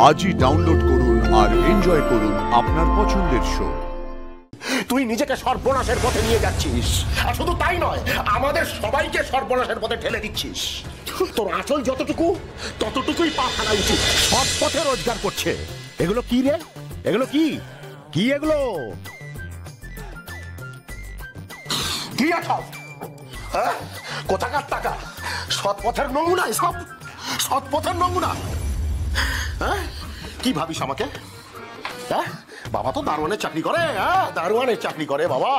আজই ডাউনলোড করুন আর এনজয় করুন আপনার পছন্দের শো। তুই নিজেকে সর্বনাশের পথে নিয়ে যাচ্ছিস, আর শুধু তাই নয়, আমাদের সবাইকে সর্বনাশের পথে ঠেলে দিচ্ছিস। তোর আঁচল যতটুকু ততটুকুই পা ফেলা উচিত। সৎ পথে রোজগার করছে। এগুলো কি রে? এগুলো কি কি এগুলো কি আছাও? হ্যাঁ, কোথাকার টাকা? সৎ পথের নমুনা সব, সৎ পথের নমুনা। হ্যাঁ, কি ভাবিস আমাকে? হ্যাঁ, বাবা তো দারোয়ানের চাকরি করে। হ্যাঁ, দারোয়ানের চাকরি করে বাবা।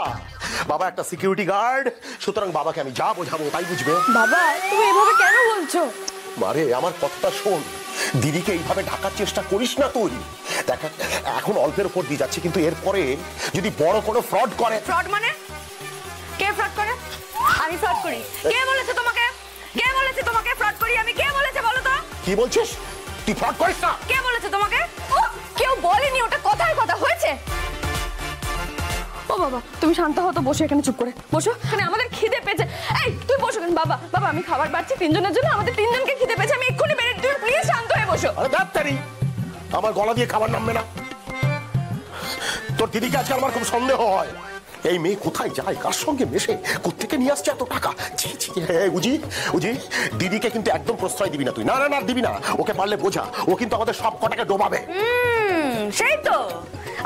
বাবা একটা সিকিউরিটি গার্ড, সুতরাং বাবাকে আমি যা বোঝাবো তাই বুঝবে। বাবা, তুমি এভাবে কেন বলছো? মারে, আমার কথাটা শোন। দিদিকে এইভাবে ঢাকার চেষ্টা করিস না তুই। দেখ, এখন অল্পের উপর দিয়ে যাচ্ছে, কিন্তু এরপরে যদি বড় কোনো ফ্রড করে। ফ্রড মানে? কে ফ্রড করে? আমি ফ্রড করি? কে বলেছে তোমাকে? কে বলেছে তোমাকে ফ্রড করি আমি? কে বলেছে বলো তো? কি বলছিস? তুই ফ্রড করিস না? কে বলেছে তোমাকে? ও কেউ বলেনি, ওটা কথার কথা হয়েছে। ও বাবা, তুমি শান্ত হও তো, বসে এখানে চুপ করে বসো। এখানে আমাদের খিদে পেয়েছে। এই তুই বসো কেন? বাবা বাবা, আমি খাবার বাড়ছি তিনজনের জন্য, আমাদের তিনজনকে খিদে পেয়েছে, আমি এক্ষুনি বেরিয়ে, তুই প্লিজ শান্ত হয়ে বসো। আরে ডাক্তারি, আমার গলা দিয়ে খাবার নামবে না। তোর দিদিকে আজকে আমার খুব সন্দেহ হয়। এই মেয়ে কোথায় যায়, কার সঙ্গে মেশে, কোত্থেকে নিয়ে আসছে এত টাকা? উজি উজি, দিদিকে কিন্তু একদম প্রশ্রয় দিবি না তুই। না না না, দিবি না। ওকে পারলে বোঝা, ও কিন্তু আমাদের সব কটাকে ডোবাবে। সেই তো,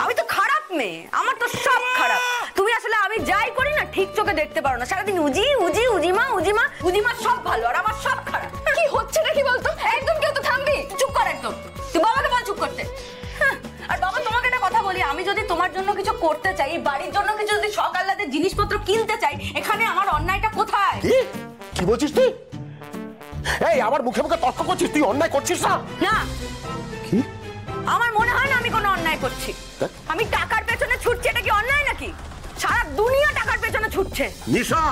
আমি তো খারাপ মেয়ে, আমার তো সব খারাপ। তুমি আসলে আমি যাই করি না ঠিক চোখে দেখতে পারো না। সারাদিন উজি উজি উজিমা উজিমা উজিমা, সব ভালো আর আমার সব খারাপ। কি হচ্ছে নাকি বলতো? একদম কেউ তো থামবি? চুপ কর একদম। তুই বাবাকে বল চুপ করতে। আর বাবা, তোমাকে একটা কথা বলি, আমি যদি তোমার জন্য কিছু করতে চাই, বাড়ির জন্য কিছু যদি সকালরাতে জিনিসপত্র কিনতে চাই, এখানে আমার অন্যায়টা কোথায়? কি বলছিস তুই? এই, আমার মুখে মুখে তর্ক করছিস? তুই অন্যায় করছিস না? না, কি? আমার মনে হয় না আমি কোনো অন্যায় করছি। আমি টাকার পেছনে ছুটছি, এটা কি অন্যায় নাকি? সারা দুনিয়া টাকার পেছনে ছুটছে। নিশা,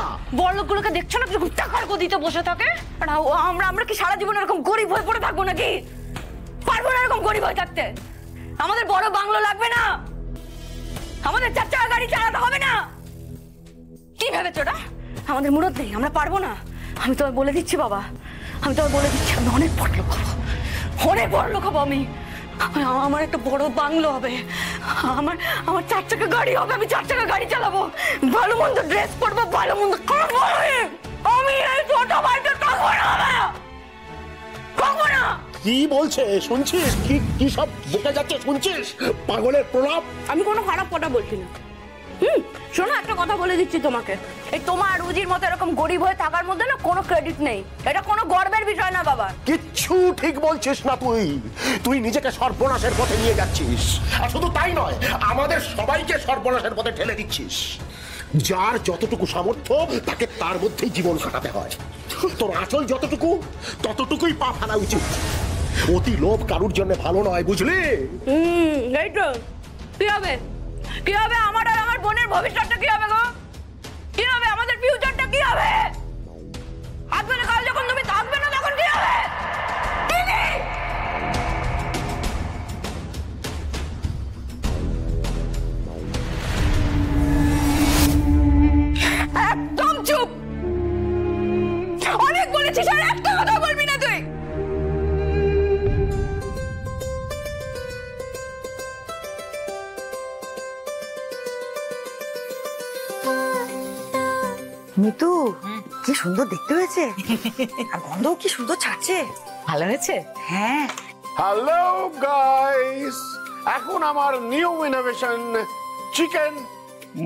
বড়লোকগুলোকে দেখছো না যখন টাকার গদিতে বসে থাকে? আর আমরা কি সারা জীবন এরকম গরিব হয়ে পড়ে থাকবো নাকি? পারবো না এরকম গরিব হয়ে থাকতে। আমাদের বড় বাংলো লাগবে না, আমাদের 4 চাকা গাড়ি চালাতে হবে না। কি ভেবেছো ওটা? আমাদের মুরত নেই, আমরা পারবো না। আমি তোমায় বলে দিচ্ছি বাবা, আমি তোমায় বলে দিচ্ছি, আমি অনেক বড় লোক হবো, অনেক বড় লোক হবো আমি। আমার একটা বড় বাংলো হবে, আমার 4 চাকা গাড়ি হবে, আমি 4 চাকা গাড়ি চালাবো, ভালো মন্দ ড্রেস পরবো, ভালো মন্দ খাবো। আমি এই ছোট বাড়িতে থাকবো না, থাকবো না। কি বলছে শুনছিস? কি কি সব বকে যাচ্ছে শুনছিস? পাগলের প্রলাপ। আমি কোনো খারাপ কথা বলছি না। শোনো, একটা কথা বলে দিচ্ছি তোমাকে, এই তোমার রুজির মতো এরকম গরিব হয়ে থাকার মধ্যে না কোনো ক্রেডিট নেই। এটা কোনো গর্বের বিষয় না বাবা। কিচ্ছু ঠিক বলছিস না তুই। তুই নিজেকে সর্বনাশের পথে নিয়ে যাচ্ছিস, আর শুধু তাই নয়, আমাদের সবাইকে সর্বনাশের পথে ঠেলে দিচ্ছিস। যার যতটুকু সামর্থ্য তাকে তার মধ্যেই জীবন কাটাতে হয়। তোর আঁচল যতটুকু ততটুকুই পা ফেলা উচিত। অতি লোভ কারুর জন্য ভালো নয়, বুঝলি? এই তো, কি হবে? কি হবে আমার আর আমার বোনের ভবিষ্যৎটা? কি হবে গো? কি হবে আমাদের ফিউচারটা? কি হবে? আজ বলে কাল যখন তুমি থাকবে না, তখন কি হবে? একদম চুপ। অনেক বলেছিস, আর একটা কথা বলবি না তুই। মিতু, কি সুন্দর দেখতে হয়েছে, আর গন্ধও কি সুন্দর ছাড়ছে। ভালো হয়েছে? হ্যাঁ। হ্যালো গাইস, এখন আমার নিউ ইনোভেশন চিকেন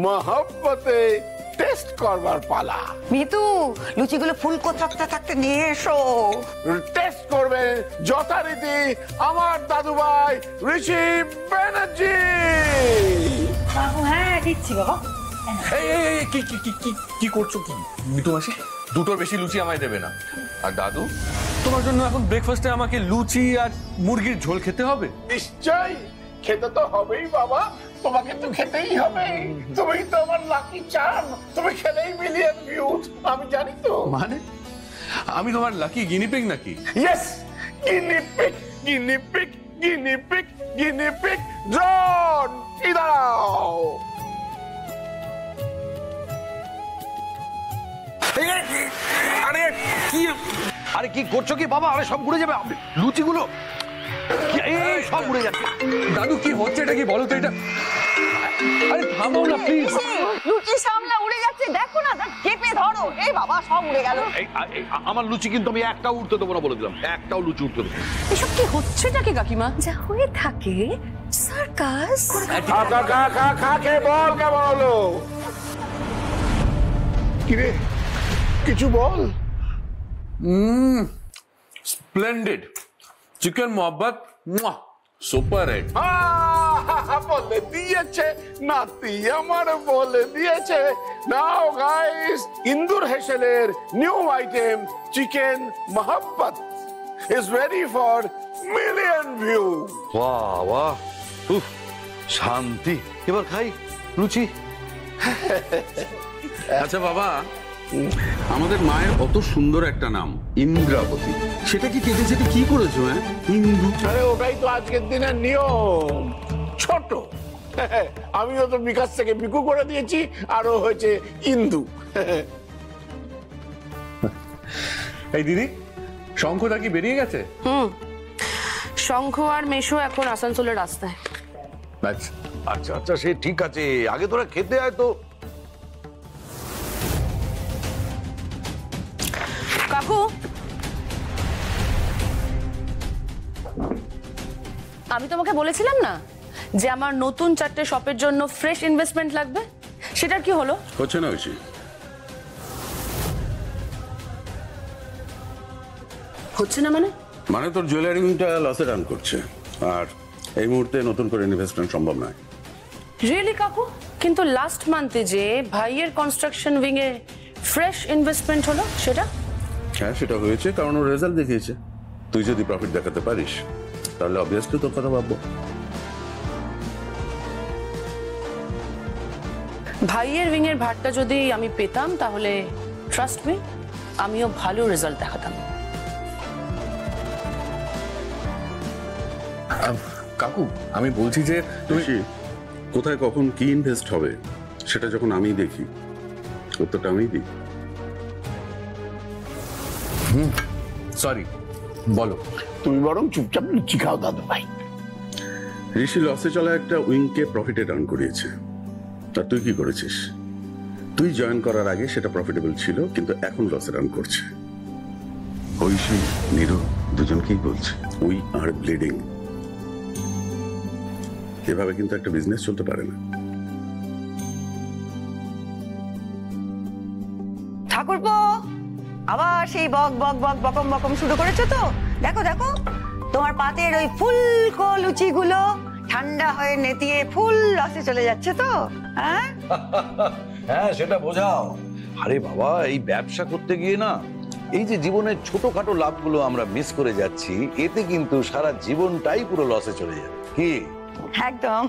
মহব্বতে টেস্ট করবার পালা। মিতু, লুচিগুলো ফুলকো থাকতে থাকতে নিয়ে এসো। টেস্ট করবে যথারীতি আমার দাদু ভাই ঋষি ব্যানার্জি। হ্যাঁ, দিচ্ছি বাবা। কি করছো কি মিতু মাসি? দুটোর বেশি লুচি আমায় দেবে না। আর দাদু, তোমার জন্য এখন ব্রেকফাস্টে আমাকে লুচি আর মুরগির ঝোল খেতে হবে। নিশ্চয়ই খেতে তো হবেই বাবা, তোমাকে তো খেতেই হবে। তুমি তো আমার লাকি চার্ম, তুমি খেলেই মিলিয়ন ভিউজ, আমি জানি তো। মানে আমি তোমার লাকি গিনিপিগ নাকি? Yes, guinea pig guinea pig guinea pig guinea pig. John, ইধার আও। আরে কি করছো কি বাবা? আরে সব ঘুরে যাবে লুচিগুলো। সব উড়ে যাচ্ছে। দাদু কি হচ্ছে, এটা কি বলো তো? এটা আরে থামাও না প্লিজ। লুচি সামলা উড়ে যাচ্ছে, দেখো না, চেপে ধরো। এই বাবা, সব উড়ে গেল। আমার লুচি কিন্তু আমি একটাও উঠতে দেবো না বলে দিলাম, একটাও লুচি উঠতে দেবো। এসব কি হচ্ছেটা কি কাকিমা? যা হয়ে থাকে সার্কাস। খা বল কেমন হলো? কিরে কিছু বল। স্প্লেন্ডেড চিকেন মোহাব্বত, সুপার হিট। বলে দিয়েছে নাতি আমার, বলে দিয়েছে। নাও গাইস, ইন্দুর হেসেলের নিউ আইটেম চিকেন মোহাব্বত is ready for million view. বাহ বাহ, উফ, শান্তি। এবার খাই লুচি। আচ্ছা বাবা, আমাদের মায়ের অত সুন্দর একটা নাম ইন্দ্রাবতী, সেটা কি কেটে সেটা কি করেছো? হ্যাঁ, ইন্দু। আরে ওটাই তো আজকের দিনের নিয়ম। ছোট আমিও তো বিকাশ থেকে বিকু করে দিয়েছি, আরো হয়েছে ইন্দু। এই দিদি, শঙ্খটা কি বেরিয়ে গেছে? শঙ্খ আর মেশো এখন আসানসোলের রাস্তায়। আচ্ছা আচ্ছা, সে ঠিক আছে, আগে তোরা খেতে আয় তো। কাকু, আমি তোমাকে বলেছিলাম না যে আমার নতুন 4টে শপের জন্য ফ্রেশ ইনভেস্টমেন্ট লাগবে? সেটার কি হলো? হচ্ছে না ঐশী? হচ্ছে না মানে? মানে তোর জুয়েলারিংটা লসে রান করছে, আর এই মুহূর্তে নতুন করে ইনভেস্টমেন্ট সম্ভব নয়। রিয়েলি কাকু? কিন্তু লাস্ট মান্থে যে ভাইয়ের কনস্ট্রাকশন উইং এ ফ্রেশ ইনভেস্টমেন্ট হলো, সেটা? হ্যাঁ, সেটা হয়েছে কারণ ওর রেজাল্ট দেখিয়েছে। তুই যদি প্রফিট দেখাতে পারিস তাহলে অবভিয়াসলি তোর কথা ভাববো। ভাইয়ের উইং এর ভাতটা যদি আমি পেতাম তাহলে ট্রাস্ট মি, আমিও ভালো রেজাল্ট দেখাতাম। কাকু, আমি বলছি যে তুমি ঐশী, কোথায় কখন কি ইনভেস্ট হবে সেটা যখন আমি দেখি, উত্তরটা আমি দিই। সরি, বলো। তুমি বরং চুপচাপ লুচি খাও দাদু ভাই। ঋষি লসে চলা একটা উইংকে প্রফিটে টার্ন করিয়েছে, তা তুই কি করেছিস? তুই জয়েন করার আগে সেটা প্রফিটেবল ছিল, কিন্তু এখন লসে রান করছে। ঐশী, নীরু দুজনকেই বলছে, উই আর ব্লিডিং। এভাবে কিন্তু একটা বিজনেস চলতে পারে না। ঠাকুরপো, আবার সেই বক বক বক বকম বকম শুরু করেছো তো? দেখো দেখো, তোমার পাতের ওই ফুলকো লুচিগুলো ঠান্ডা হয়ে নেতিয়ে ফুল লসে চলে যাচ্ছে তো। হ্যাঁ হ্যাঁ, সেটা বোঝাও। আরে বাবা, এই ব্যবসা করতে গিয়ে না, এই যে জীবনের ছোটখাটো লাভগুলো আমরা মিস করে যাচ্ছি, এতে কিন্তু সারা জীবনটাই পুরো লসে চলে যাবে। কি একদম।